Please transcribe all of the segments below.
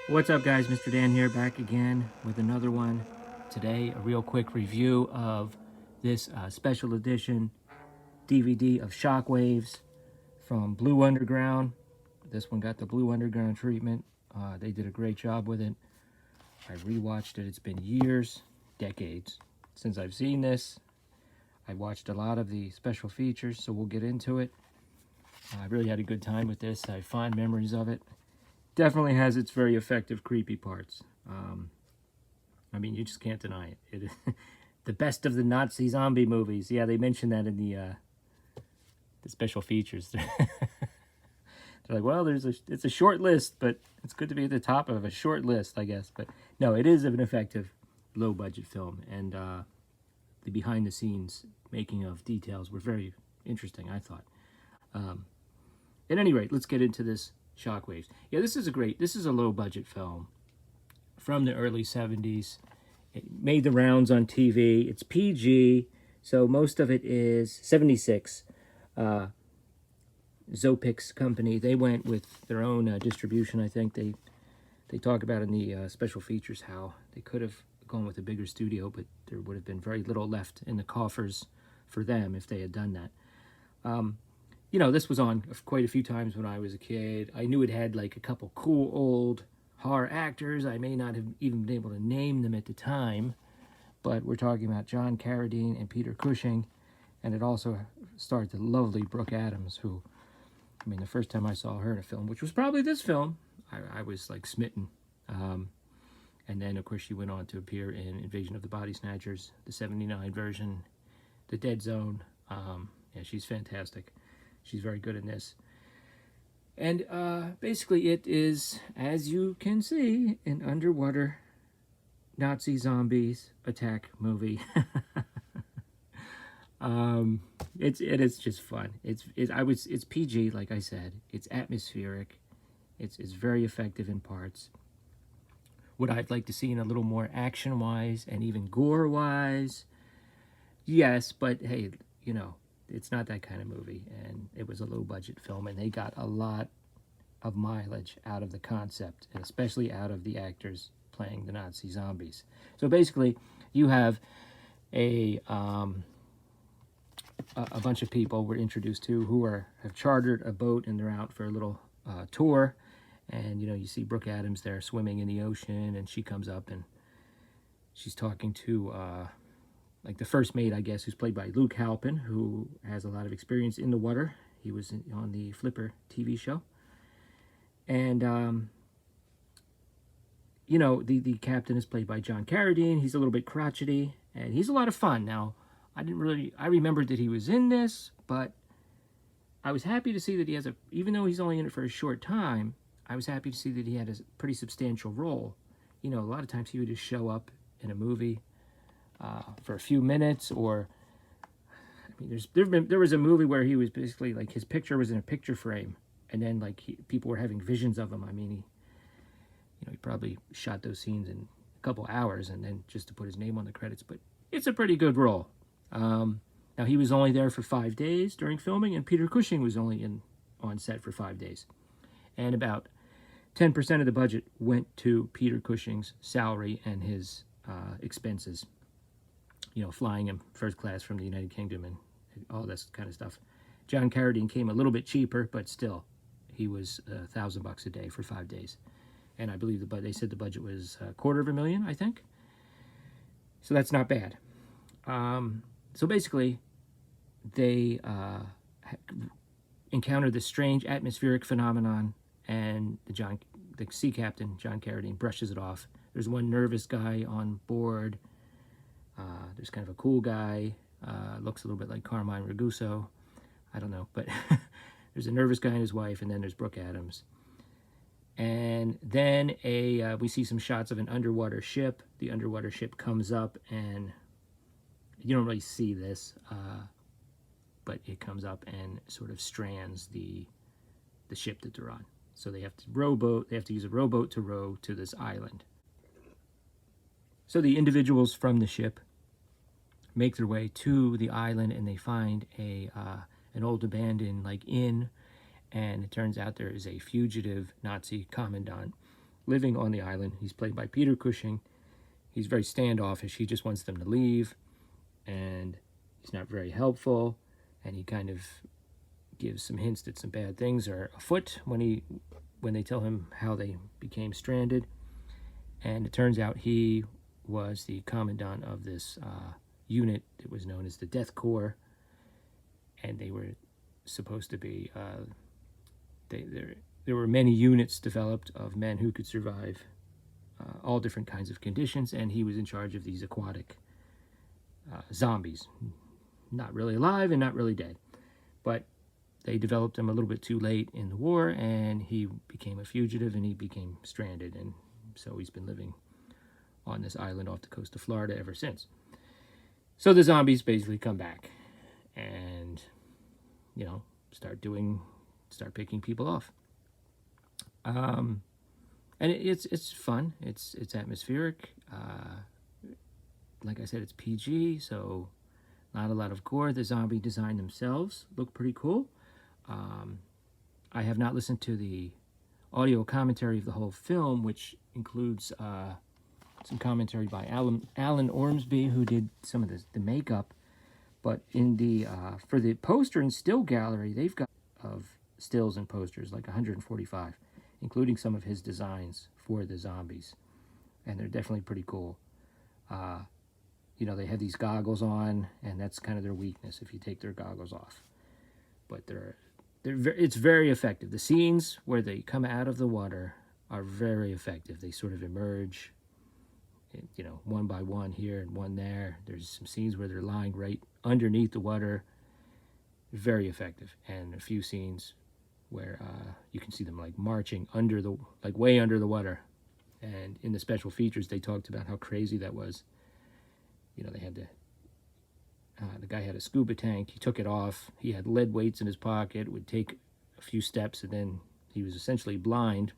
What's up, guys? Mr. Dan here, back again with another one. Today, a real quick review of this special edition DVD of Shockwaves from Blue Underground. This one got the Blue Underground treatment. They did a great job with it. I rewatched it. It's been years, decades since I've seen this. I watched a lot of the special features, so we'll get into it. I really had a good time with this. I have fond memories of it. Definitely has its very effective creepy parts. I mean, you just can't deny it. It is the best of the Nazi zombie movies. Yeah, they mentioned that in the special features. They're like, well, it's a short list, but it's good to be at the top of a short list, I guess. But no, it is an effective, low-budget film, and the behind-the-scenes making of details were very interesting, I thought. At any rate, let's get into this Shockwaves. Yeah, this is a low-budget film from the early 70s. It made the rounds on TV. It's PG, so most of it is 76. Zopix company, they went with their own distribution. I think they talk about in the special features how they could have gone with a bigger studio, but there would have been very little left in the coffers for them if they had done that. You know, this was on quite a few times when I was a kid. I knew it had like a couple cool old horror actors. I may not have even been able to name them at the time, but we're talking about John Carradine and Peter Cushing, and it also starred the lovely Brooke Adams, who, I mean, the first time I saw her in a film, which was probably this film, I was like smitten. And then, of course, she went on to appear in Invasion of the Body Snatchers, the 79 version, The Dead Zone. Yeah, she's fantastic. She's very good in this. And basically it is, as you can see, an underwater Nazi zombies attack movie. It is just fun. It's PG, like I said. It's atmospheric. It's very effective in parts. Would I like to see in a little more action-wise and even gore-wise? Yes, but hey, you know, it's not that kind of movie, and it was a low-budget film, and they got a lot of mileage out of the concept, and especially out of the actors playing the Nazi zombies. So basically, you have a bunch of people we're introduced to who have chartered a boat, and they're out for a little tour, and you know, you see Brooke Adams there swimming in the ocean, and she comes up and she's talking to like the first mate, I guess, who's played by Luke Halpin, who has a lot of experience in the water. He was on the Flipper TV show. And, you know, the captain is played by John Carradine. He's a little bit crotchety, and he's a lot of fun. Now, I remembered that he was in this, but I was happy to see that he has even though he's only in it for a short time, I was happy to see that he had a pretty substantial role. You know, a lot of times he would just show up in a movie for a few minutes, or I mean, there was a movie where he was basically like his picture was in a picture frame, and then like people were having visions of him. I mean, he probably shot those scenes in a couple hours, and then just to put his name on the credits. But it's a pretty good role. Now he was only there for 5 days during filming, and Peter Cushing was only on set for 5 days, and about 10% of the budget went to Peter Cushing's salary and his expenses. You know, flying him first class from the United Kingdom and all this kind of stuff. John Carradine came a little bit cheaper, but still, he was $1,000 a day for 5 days. And I believe they said the budget was $250,000, I think. So that's not bad. So basically, they encountered this strange atmospheric phenomenon, and the sea captain, John Carradine, brushes it off. There's one nervous guy on board. There's kind of a cool guy, looks a little bit like Carmine Raguso. I don't know, but there's a nervous guy and his wife, and then there's Brooke Adams. And then we see some shots of an underwater ship. The underwater ship comes up, and you don't really see this, but it comes up and sort of strands the ship that they're on. So they have to use a rowboat to row to this island. So the individuals from the ship make their way to the island, and they find an old abandoned inn, and it turns out there is a fugitive Nazi commandant living on the island. He's played by Peter Cushing. He's very standoffish. He just wants them to leave, and he's not very helpful, and he kind of gives some hints that some bad things are afoot when they tell him how they became stranded. And it turns out he was the commandant of this unit that was known as the Death Corps, and they were supposed to be there were many units developed of men who could survive all different kinds of conditions, and he was in charge of these aquatic zombies, not really alive and not really dead, but they developed him a little bit too late in the war, and he became a fugitive, and he became stranded, and so he's been living on this island off the coast of Florida ever since. So the zombies basically come back and, you know, start picking people off. And it's fun. It's atmospheric. Like I said, it's PG, so not a lot of gore. The zombie design themselves look pretty cool. I have not listened to the audio commentary of the whole film, which includes some commentary by Alan Ormsby, who did some of the makeup. But in the for the poster and still gallery, they've got of stills and posters, like 145, including some of his designs for the zombies, and they're definitely pretty cool. You know, they have these goggles on, and that's kind of their weakness if you take their goggles off. But it's very effective. The scenes where they come out of the water are very effective. They sort of emerge, you know, one by one here and one there. There's some scenes where they're lying right underneath the water. Very effective. And a few scenes where you can see them like marching way under the water. And in the special features, they talked about how crazy that was. You know, they had the guy had a scuba tank. He took it off. He had lead weights in his pocket. Would take a few steps, and then he was essentially blind.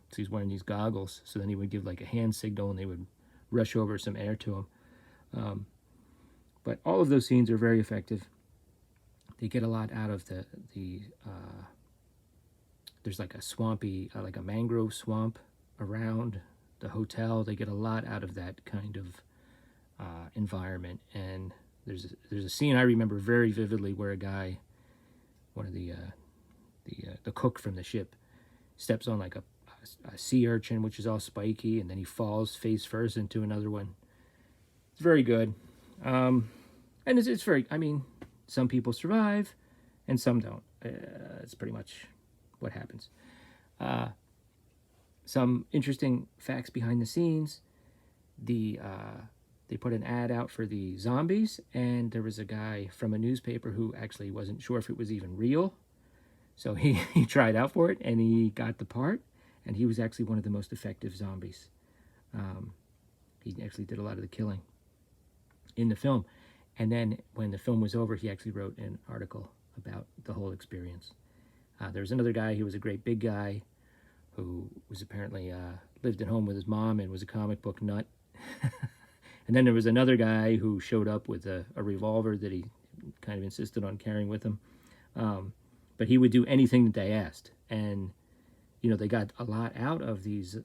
So he's wearing these goggles. So then he would give like a hand signal, and they would rush over some air to him. But all of those scenes are very effective. They get a lot out of there's like a swampy, like a mangrove swamp around the hotel. They get a lot out of that kind of environment. And there's a scene I remember very vividly where a guy, one of the cook from the ship, steps on like a sea urchin, which is all spiky, and then he falls face first into another one. It's very good. And it's very, I mean, some people survive and some don't. It's pretty much what happens. Some interesting facts behind the scenes. They put an ad out for the zombies, and there was a guy from a newspaper who actually wasn't sure if it was even real. So he tried out for it, and he got the part, and he was actually one of the most effective zombies. He actually did a lot of the killing in the film. And then when the film was over, he actually wrote an article about the whole experience. There was another guy who was a great big guy who was apparently lived at home with his mom and was a comic book nut. And then there was another guy who showed up with a revolver that he kind of insisted on carrying with him. But he would do anything that they asked. And, you know, they got a lot out of these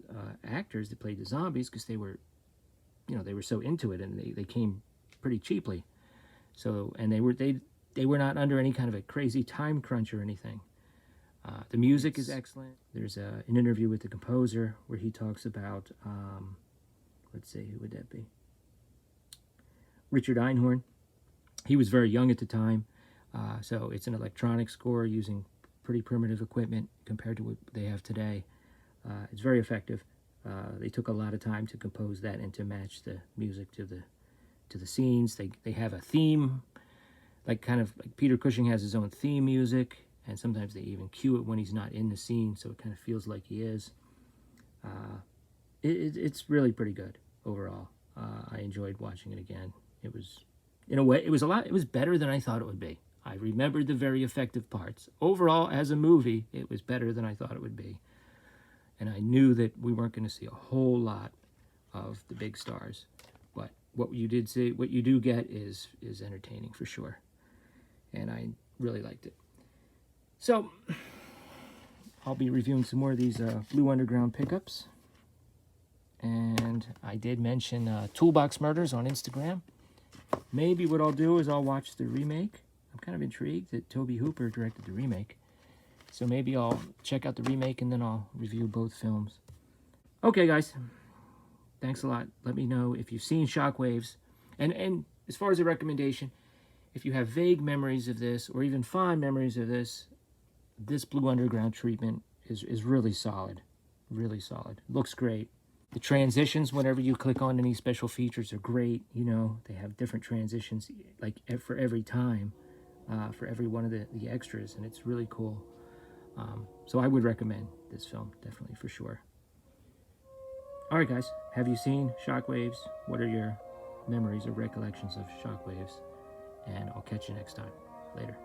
actors that played the zombies because they were, you know, they were so into it, and they came pretty cheaply. So, and they were not under any kind of a crazy time crunch or anything. The music is excellent. There's an interview with the composer where he talks about, let's see, who would that be? Richard Einhorn. He was very young at the time, so it's an electronic score using pretty primitive equipment compared to what they have today. It's very effective. They took a lot of time to compose that and to match the music to the scenes. They have a theme, like kind of like Peter Cushing has his own theme music, and sometimes they even cue it when he's not in the scene, so it kind of feels like he is. It's really pretty good overall. I enjoyed watching it again. It was, in a way, it was better than I thought it would be. I remembered the very effective parts. Overall, as a movie, it was better than I thought it would be. And I knew that we weren't going to see a whole lot of the big stars. But what you do get is entertaining for sure. And I really liked it. So, I'll be reviewing some more of these Blue Underground pickups And I did mention Toolbox Murders on Instagram. Maybe what I'll do is I'll watch the remake. I'm kind of intrigued that Tobe Hooper directed the remake. So maybe I'll check out the remake and then I'll review both films. Okay, guys. Thanks a lot. Let me know if you've seen Shockwaves. And as far as a recommendation, if you have vague memories of this or even fond memories of this, this Blue Underground treatment is really solid. Really solid. Looks great. The transitions, whenever you click on any special features, are great. You know, they have different transitions, like for every time, for every one of the extras, and it's really cool. So I would recommend this film, definitely, for sure. All right, guys, have you seen Shockwaves? What are your memories or recollections of Shockwaves? And I'll catch you next time. Later.